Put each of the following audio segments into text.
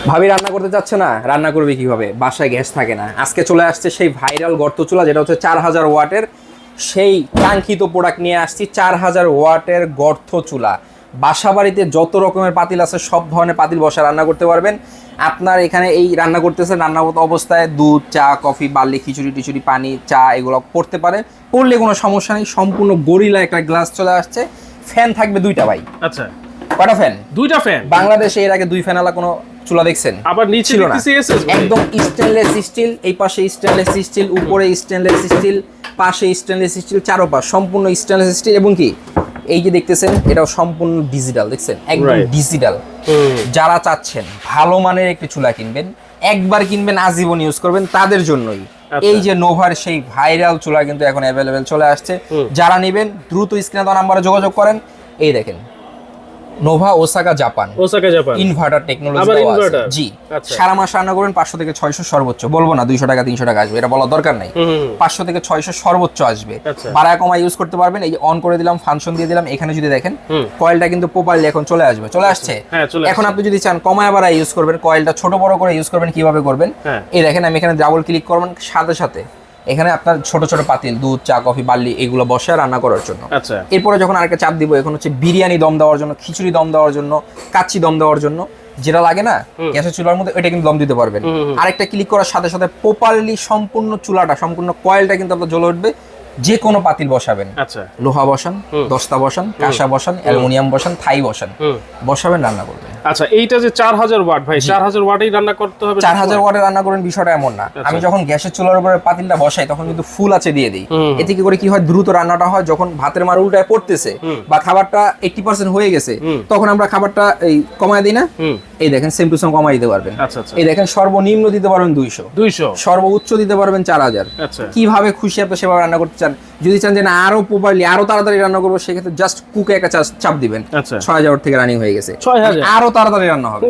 ভাবি রান্না করতে চাচ্ছে না, রান্না করবে কিভাবে? বাসায় গ্যাস থাকে না। আজকে চলে আসছে সেই ভাইরাল গর্ত চুলা, যেটা হচ্ছে 4000 ওয়াটের। সেই কাঙ্ক্ষিত প্রোডাক্ট নিয়ে আসছি, 4000 ওয়াটের গর্ত চুলা। বাসা বাড়িতে যত রকমের পাতিল আছে সব ধরনের পাতিল বসা রান্না করতে পারবেন। আপনার এখানে এই রান্না করতেছে, রান্নাগত অবস্থায় দুধ, চা, কফি, বার্লি, খিচুড়ি টিচুড়ি, পানি, চা এগুলো পড়তে পারে, পড়লে কোনো সমস্যা নেই। সম্পূর্ণ গরিলা একটা গ্লাস চলে আসছে। ফ্যান থাকবে 2টা ভাই। আচ্ছা, কয়টা ফ্যান? 2টা ফ্যান। বাংলাদেশে এর আগে 2 ফ্যানওয়ালা কোনো চুলা দেখছেন? আবার নিচে দেখতেছি এসএস একদম স্টেনলেস স্টিল, এই পাশে স্টেনলেস স্টিল, উপরে স্টেনলেস স্টিল, পাশে স্টেনলেস স্টিল, চারোপাশ সম্পূর্ণ স্টেনলেস স্টিল। এবং কি এই যে দেখতেছেন এটাও সম্পূর্ণ ডিজিটাল, দেখছেন একদম ডিজিটাল। যারা চাচ্ছেন ভালো মানের একটি চুলা কিনবেন, একবার কিনবেন আজীবন ইউজ করবেন, তাদের জন্যই এই যে নোভার সেই ভাইরাল চুলা কিন্তু এখন অ্যাভেলেবেল চলে আসছে। যারা নেবেন দ্রুত স্ক্রিনে দেওয়া নাম্বারে যোগাযোগ করেন। এই দেখেন Nova Osaka Japan, inverter technology দেওয়া আছে। জি, সারা মাস রান্না করবেন 500 থেকে 600 সর্বোচ্চ, বলবো না 200 টাকা 300 টাকা আসবে, এটা বলার দরকার নাই। 500 থেকে 600 সর্বোচ্চ আসবে। বাড়ায় কমায় ইউজ করতে পারবেন। এই যে অন করে দিলাম, ফাংশন দিয়ে দিলাম, এখানে যদি দেখেন কয়েলটা কিন্তু প্রপারলি এখন চলে আসবে, চলে আসছে। এখন আপনি যদি চান কমায় বাড়ায় ইউজ করবেন, কয়েলটা ছোট বড় করে ইউজ করবেন, কিভাবে করবেন এই দেখেন। আমি এখানে ডাবল ক্লিক করবেন, সাথে সাথে এখানে আপনার ছোট ছোট পাতিল, দুধ, চা, কফি, বার্লি এগুলো বসে রান্না করার জন্য। এরপরে যখন আরেকটা চাপ দিব, এখন হচ্ছে বিরিয়ানি দম দেওয়ার জন্য, খিচুড়ি দম দেওয়ার জন্য, কাচ্চি দম দেওয়ার জন্য যেটা লাগে না গ্যাসের চুলার মধ্যে, ওইটা কিন্তু দম দিতে পারবেন। আরেকটা ক্লিক করার সাথে সাথে প্রপারলি সম্পূর্ণ চুলাটা, সম্পূর্ণ কয়েলটা কিন্তু আপনার জ্বলে উঠবে। যে কোনো পাতিল বসাবেন, লোহা বসান, দস্তা বসান, কাঁসা বসান, অ্যালুমিনিয়াম বসান, থাই বসান, বসাবেন, রান্না করবেন। আচ্ছা, এইটা যে 4000 ওয়াট ভাই, 4000 ওয়াটেই রান্না করতে হবে? 4000 ওয়াটে রান্না করেন, বিষয়টা এমন না। আমি যখন গ্যাসের চুলার উপরে পাতিলটা বসাই তখন কিন্তু ফুল আছে দিয়ে দিই। এতে কি করে কি হয়, দ্রুত রান্নাটা হয়। যখন ভাতের মার উল্টায় পড়তেছে বা খাবারটা 80% হয়ে গেছে, তখন আমরা খাবারটা এই কমায় দিই না। এই দেখেন সেম টু সেম কমাই দিতে পারবেন। এই দেখেন সর্বনিম্ন দিতে পারবেন 200, সর্বোচ্চ দিতে পারবেন 4000। কিভাবে খুশি আপনি সেভাবে রান্না করতে চান। যদি চান যে না আরো প্রপারলি আরো তাড়াতাড়ি রান্না করবো, সেক্ষেত্রে জাস্ট কুকে একটা চাপ দিবেন। 6000 থেকে রানিং হয়ে গেছে, আরো তাড়াতাড়ি রান্না হবে,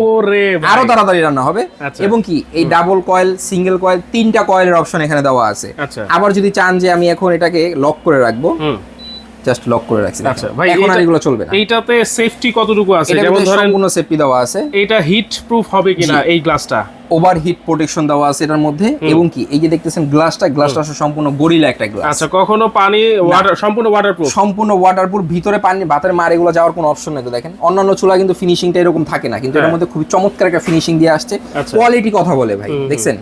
আরো তাড়াতাড়ি রান্না হবে। এবং কি এই ডাবল কয়েল, সিঙ্গেল কয়েল, 3টা কয়েলের অপশন এখানে দেওয়া আছে। আবার যদি চান যে আমি এখন এটাকে লক করে রাখবো, জাস্ট লক করে রাখছি। আচ্ছা ভাই, এখন আর এগুলো চলবে না। এইটাতে সেফটি কতটুকু আছে? যেমন ধরেন সম্পূর্ণ সেফটি দেওয়া আছে। এটা হিট প্রুফ হবে কিনা এই গ্লাসটা? ওভার হিট প্রোটেকশন দেওয়া আছে এটার মধ্যে। এবং কি এই যে দেখতেছেন গ্লাসটা সম্পূর্ণ গরিলা একটা গ্লাস। আচ্ছা, কখনো পানি ওয়াটার, সম্পূর্ণ ওয়াটারপ্রুফ, সম্পূর্ণ ওয়াটারপ্রুফ। ভিতরে পানি, ভাতের মার এগুলো যাওয়ার কোনো অপশন নেই। তো দেখেন অন্যান্য চুলা কিন্তু ফিনিশিংটা এরকম থাকে না, কিন্তু এর মধ্যে খুবই চমৎকার একটা ফিনিশিং দিয়ে আসছে। কোয়ালিটি কথা বলে ভাই, দেখছেন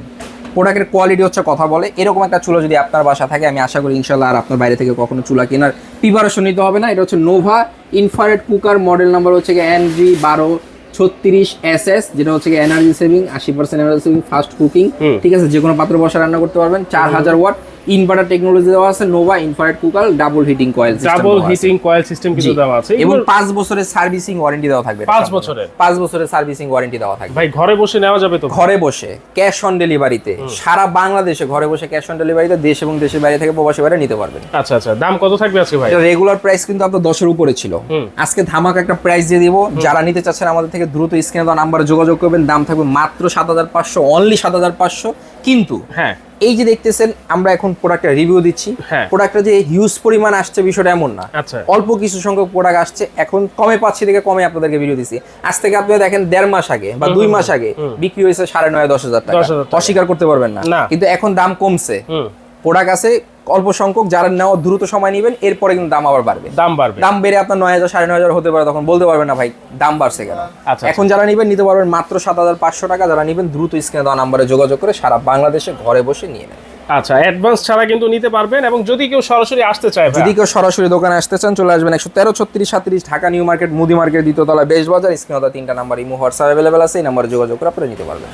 প্রোডাক্টের কোয়ালিটি হচ্ছে কথা বলে। এরকম একটা চুলা যদি আপনার বাসা থাকে, আমি আশা করি ইনশাআল্লাহ আর আপনার বাইরে থেকে কখনো চুলা কেনার প্রিপারেশন নিতে হবে না। এটা হচ্ছে Nova infrared cooker, model number হচ্ছে NG1236SS, যেটা হচ্ছে energy saving, 80% energy saving, fast cooking. ঠিক আছে, যে কোনো পাত্র বসা রান্না করতে পারবেন। 4000 ওয়াট ইনভার্টার টেকনোলজি দেওয়া আছে। Nova infrared cooker, double heating coil system কিন্তু দেওয়া আছে। এবং 5 বছরের সার্ভিসিং ওয়ারেন্টি দেওয়া থাকবে। 5 বছরের সার্ভিসিং ওয়ারেন্টি দেওয়া থাকবে। ভাই ঘরে বসে নেওয়া যাবে তো? ঘরে বসে ক্যাশ অন ডেলিভারিতে, সারা বাংলাদেশে ঘরে বসে ক্যাশ অন ডেলিভারিতে, দেশ এবং দেশের বাইরে থেকে প্রবাসী বাইরে নিতে পারবেন। আচ্ছা আচ্ছা, দাম কত থাকবে আজকে ভাই? রেগুলার প্রাইস কিন্তু আপনার 10 এর উপরে ছিল, আজকে ধামাকা একটা প্রাইস দিয়ে দিব। যারা নিতে চাচ্ছেন আমাদের থেকে দ্রুত স্ক্রিনে দেওয়া নাম্বারে যোগাযোগ করবেন। দাম থাকবে মাত্র 7500, অনলি 7500। কিন্তু হ্যাঁ, এই যে দেখতেছেন আমরা এখন প্রোডাক্টের রিভিউ দিচ্ছি, প্রোডাক্টটা যে হিউজ পরিমাণ আসছে বিষয়টা এমন না। অল্প কিছু সংখ্যক প্রোডাক্ট আসছে, এখন কমে পাচ্ছি থেকে কমে আপনাদেরকে ভিডিও দিচ্ছি। আজ থেকে আপনি দেখেন 1.5 মাস আগে বা 2 মাস আগে বিক্রি হয়েছে 9,500-10,000 টাকা, অস্বীকার করতে পারবেন না। কিন্তু এখন দাম কমছে, প্রোডাক্ট আছে অল্প সংখ্যক, যারা নেওয়া দ্রুত সময় নেবেন, এরপরে কিন্তু দাম আবার বাড়বে। দাম বেড়ে আপনার 9,000 9,500 হতে পারে, তখন বলতে পারবেন না ভাই দাম বাড়ছে কেন। এখন যারা নেবেন নিতে পারবেন মাত্র 7,500 টাকা। যারা নেবেন দ্রুত স্ক্রিনে দেওয়া নাম্বারে যোগাযোগ করে সারা বাংলাদেশে ঘরে বসে নিয়ে নেন। আচ্ছা, অ্যাডভান্স ছাড়া কিন্তু নিতে পারবেন। এবং যদি কেউ সরাসরি আসতে চায়, যদি কেউ সরাসরি দোকানে আসতে চান, চলে আসবেন 113 36 37 ঢাকা নিউ মার্কেট, মুদি মার্কেট, দ্বিতীয় তলা, বেশ বাজার। স্ক্রিনে দেওয়া 3টা নাম্বার ইমো হোয়াটসঅ্যাপ অ্যাভেলেবেল আছে, এই নাম্বারে যোগাযোগ করে আপনারা নিতে পারবেন।